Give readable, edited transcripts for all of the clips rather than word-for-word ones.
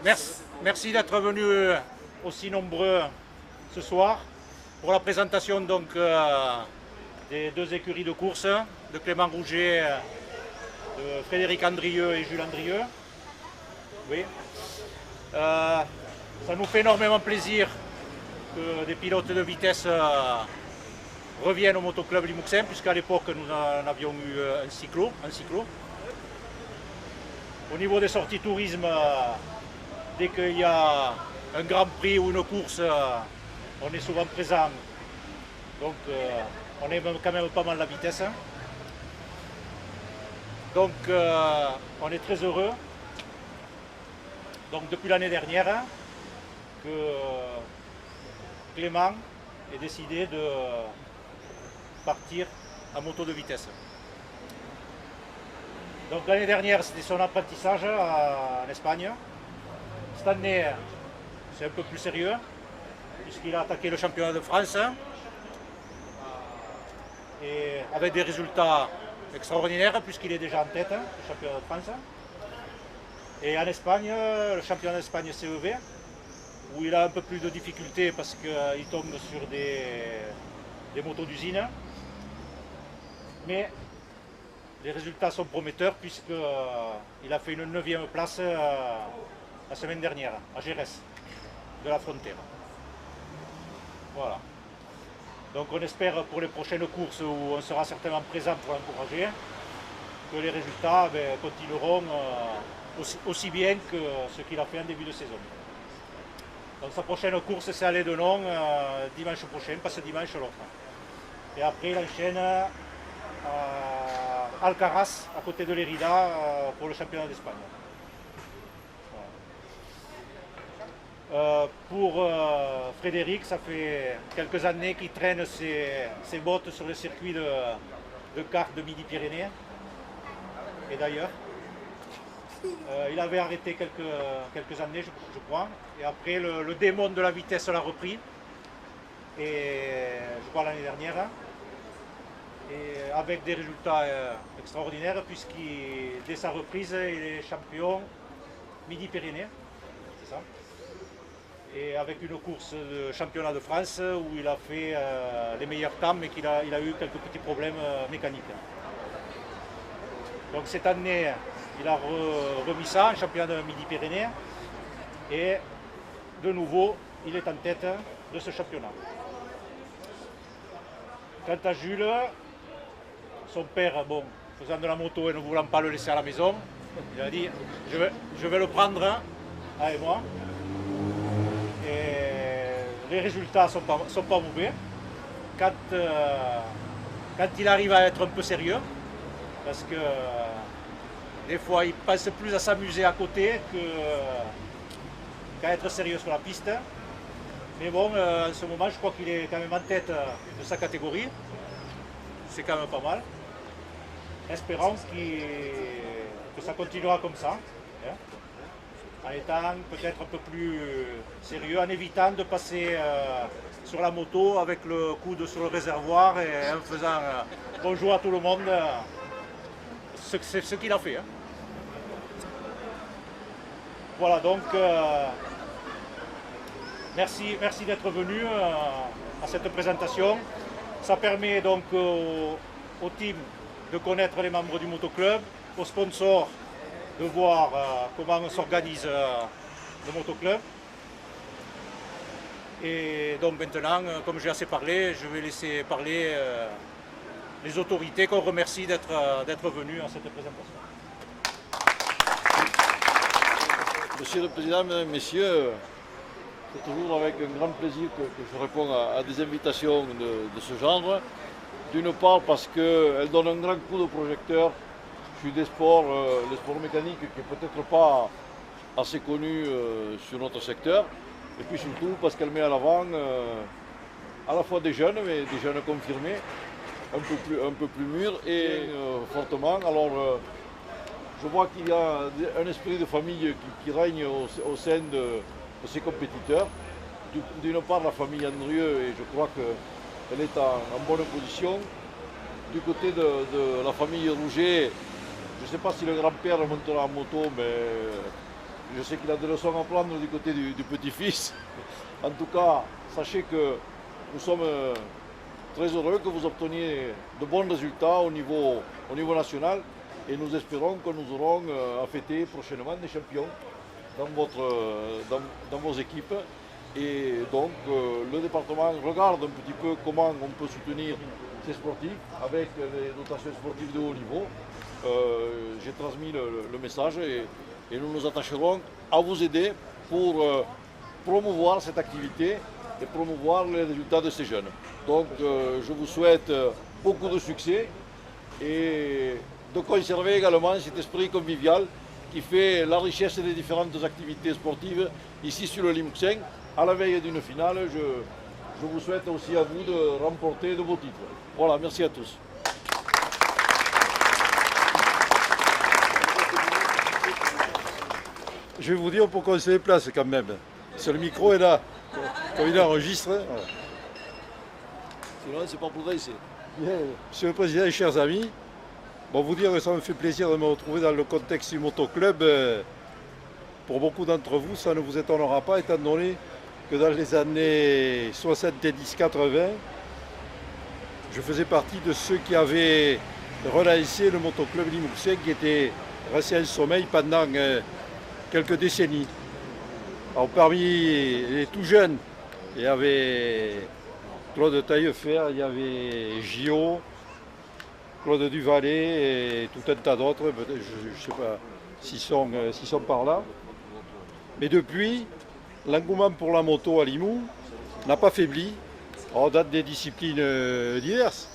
Merci d'être venus aussi nombreux ce soir pour la présentation donc, des deux écuries de course, de Clément Rouget, de Frédéric Andrieux et Jules Andrieux. Oui. Ça nous fait énormément plaisir que des pilotes de vitesse reviennent au motoclub Limouxin, puisqu'à l'époque nous en avions eu un cyclo. Au niveau des sorties tourisme, dès qu'il y a un grand prix ou une course, on est souvent présent. Donc on aime quand même pas mal la vitesse. Donc on est très heureux. Donc depuis l'année dernière, que Clément ait décidé de partir en moto de vitesse. Donc l'année dernière, c'était son apprentissage en Espagne. Cette année, c'est un peu plus sérieux, puisqu'il a attaqué le championnat de France, et avec des résultats extraordinaires, puisqu'il est déjà en tête du championnat de France. Et en Espagne, le championnat d'Espagne CEV, où il a un peu plus de difficultés parce qu'il tombe sur des motos d'usine. Mais les résultats sont prometteurs puisqu'il a fait une 9e place la semaine dernière à Jerez de la Frontera. Voilà. Donc on espère pour les prochaines courses où on sera certainement présent pour l'encourager, que les résultats continueront aussi bien que ce qu'il a fait en début de saison. Donc sa prochaine course c'est à Lédenon dimanche prochain, pas ce dimanche l'autre. Et après il enchaîne à Alcaraz, à côté de Lérida, pour le championnat d'Espagne. Voilà. Pour Frédéric, ça fait quelques années qu'il traîne ses bottes sur le circuit de kart de Midi-Pyrénées et d'ailleurs. Il avait arrêté quelques années, je crois, et après le démon de la vitesse l'a repris, et je crois l'année dernière, et avec des résultats extraordinaires, puisqu'il, dès sa reprise, il est champion Midi-Pyrénées, c'est ça, et avec une course de championnat de France où il a fait les meilleurs temps, mais qu'il a eu quelques petits problèmes mécaniques. Donc cette année, il a remis ça en championnat de Midi-Pyrénées et de nouveau, il est en tête de ce championnat. Quant à Jules, son père, bon, faisant de la moto et ne voulant pas le laisser à la maison, il a dit je vais le prendre avec moi. Et les résultats ne sont pas mauvais. Quand il arrive à être un peu sérieux, parce que des fois, il pense plus à s'amuser à côté qu'à être sérieux sur la piste. Mais bon, en ce moment, je crois qu'il est quand même en tête de sa catégorie. C'est quand même pas mal. Espérons que ça continuera comme ça, hein, en étant peut-être un peu plus sérieux, en évitant de passer sur la moto avec le coude sur le réservoir et en faisant bonjour à tout le monde. C'est ce qu'il a fait. Hein. Voilà, donc merci d'être venu à cette présentation. Ça permet donc au team de connaître les membres du motoclub, aux sponsors de voir comment s'organise le motoclub. Et donc maintenant, comme j'ai assez parlé, je vais laisser parler les autorités qu'on remercie d'être venus à cette présentation. Monsieur le Président, Mesdames et Messieurs, c'est toujours avec un grand plaisir que je réponds à des invitations de ce genre. D'une part parce qu'elles donnent un grand coup de projecteur sur des sports, les sports mécaniques qui n'est peut-être pas assez connu sur notre secteur. Et puis surtout parce qu'elle met à l'avant à la fois des jeunes, mais des jeunes confirmés, un peu plus mûrs et fortement. Alors je vois qu'il y a un esprit de famille qui règne au sein de ces compétiteurs. D'une part la famille Andrieux, et je crois qu'elle est en bonne position. Du côté de la famille Rouget, je ne sais pas si le grand-père montera en moto, mais je sais qu'il a des leçons à prendre du côté du petit-fils. En tout cas, sachez que nous sommes très heureux que vous obteniez de bons résultats au niveau national et nous espérons que nous aurons à fêter prochainement des champions dans vos équipes. Et donc le département regarde un petit peu comment on peut soutenir ces sportifs avec les dotations sportives de haut niveau. J'ai transmis le message et nous nous attacherons à vous aider pour promouvoir cette activité et promouvoir les résultats de ces jeunes. Donc je vous souhaite beaucoup de succès et de conserver également cet esprit convivial qui fait la richesse des différentes activités sportives ici sur le Limousin. À la veille d'une finale, je vous souhaite aussi à vous de remporter de beaux titres. Voilà, merci à tous. Je vais vous dire pourquoi on se déplace quand même. Sur le micro est là, comme il enregistre. Voilà. Sinon, c'est pas pour ici. Bien, Monsieur le Président et chers amis, bon, vous dire que ça me fait plaisir de me retrouver dans le contexte du motoclub. Pour beaucoup d'entre vous, ça ne vous étonnera pas, étant donné que dans les années 70-80, je faisais partie de ceux qui avaient relancé le motoclub limousin qui était resté en sommeil pendant quelques décennies. Alors, parmi les tout jeunes, il y avait Claude Taillefer, il y avait Gio, Claude Duvalet et tout un tas d'autres, je ne sais pas s'ils sont par là. Mais depuis, l'engouement pour la moto à Limoux n'a pas faibli. On date des disciplines diverses.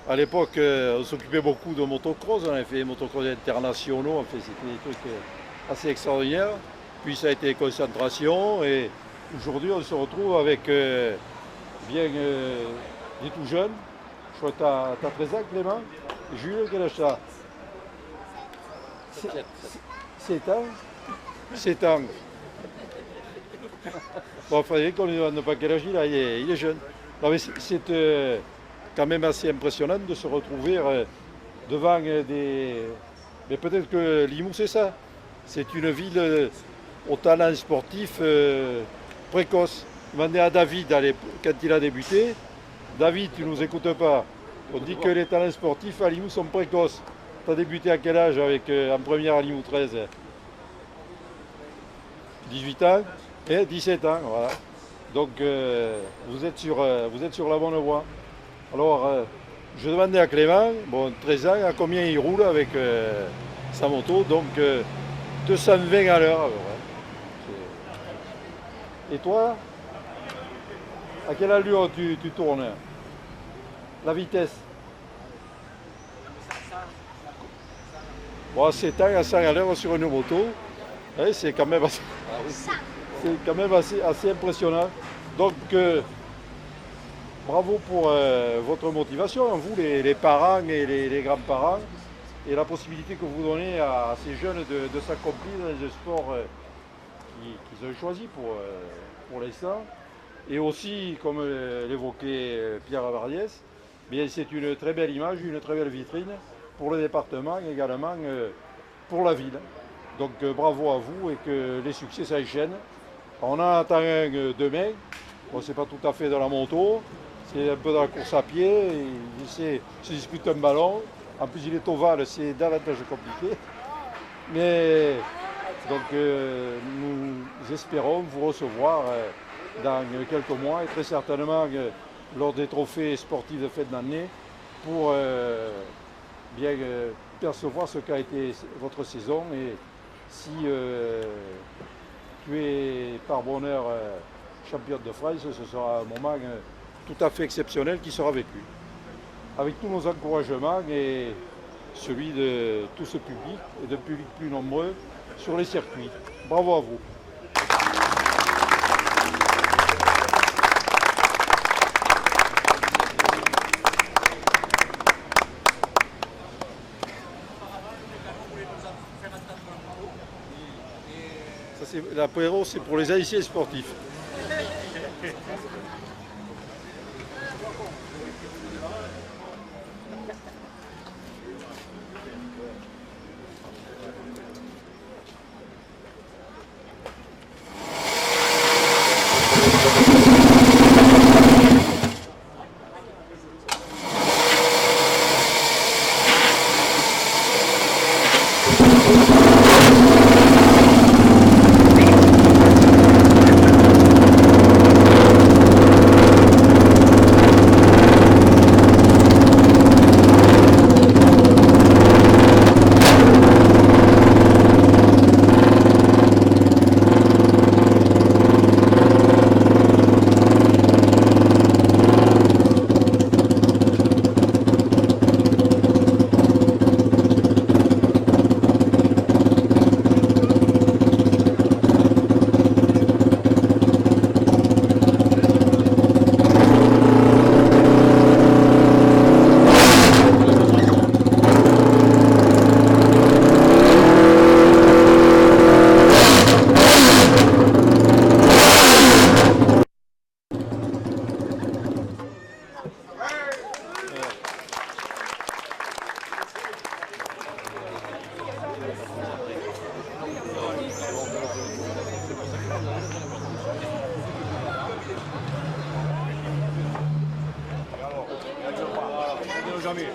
À l'époque, on s'occupait beaucoup de motocross, on avait fait des motocross internationaux, c'était des trucs assez extraordinaires. Puis ça a été concentration et aujourd'hui on se retrouve avec des tout jeunes. Je crois que tu as 13 ans, Clément. Jules, quel âge t'as? 7 ans. 7 ans. Bon, Frédéric, on ne lui demande pas quel âge il a, il est jeune. Non, mais c'est quand même assez impressionnant de se retrouver devant des... Mais peut-être que Limoux, c'est ça. C'est une ville au talent sportif précoce. Demandez à David quand il a débuté. David, tu ne nous écoutes pas. On dit que les talents sportifs à Limoux sont précoces. Tu as débuté à quel âge en première à Limoux 13? 18 ans et 17 ans, voilà. Donc vous êtes sur la bonne voie. Alors je demandais à Clément, bon 13 ans, à combien il roule avec sa moto, donc 220 à l'heure. Et toi, à quelle allure tu tournes? La vitesse? Bon, 7 ans à 100 à l'heure sur une moto, ouais, c'est quand même assez impressionnant. Donc, bravo pour votre motivation, vous les parents et les grands-parents, et la possibilité que vous donnez à ces jeunes de s'accomplir dans les sports qu'ils ont choisi pour l'instant. Et aussi, comme l'évoquait Pierre Avariès, c'est une très belle image, une très belle vitrine pour le département et également pour la ville. Donc bravo à vous et que les succès s'enchaînent. On en attend un demain. Bon, c'est pas tout à fait de la moto, c'est un peu de la course à pied. Il se dispute un ballon. En plus, il est ovale, c'est davantage compliqué. Mais donc nous espérons vous recevoir dans quelques mois et très certainement lors des trophées sportifs de fin d'année pour bien percevoir ce qu'a été votre saison. Et si tu es par bonheur championne de France, ce sera un moment tout à fait exceptionnel qui sera vécu. Avec tous nos encouragements et celui de tout ce public et de public plus nombreux sur les circuits. Bravo à vous. L'apéro, c'est pour les haïtiens sportifs. jamais.